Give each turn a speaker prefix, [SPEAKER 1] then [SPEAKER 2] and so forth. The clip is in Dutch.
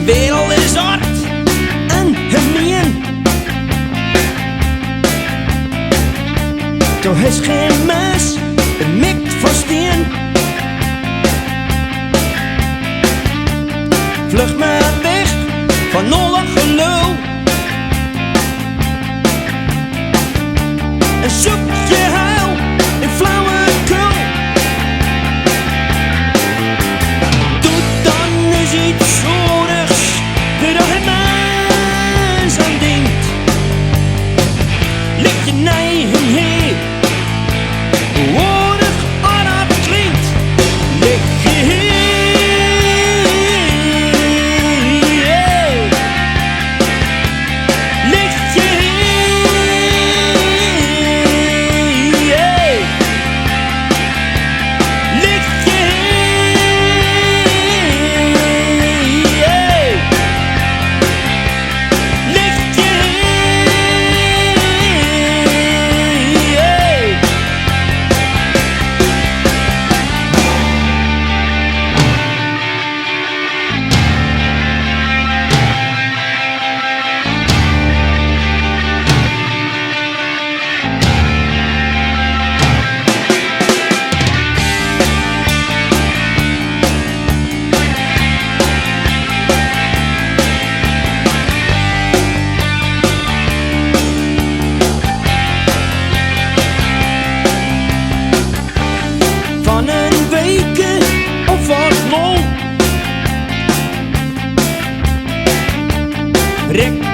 [SPEAKER 1] De wereld is hard en gemeen. Toch is geen mens een mikt van steen. Vlucht maar weg van alle gelul en zoek je heil in flauwekul. Doe dan eens iets zorigs, waar er geen mens aan denkt. Leg je eigen heer, woordig aan het klinkt. Leg je heer. Van een weken of wat lol, rek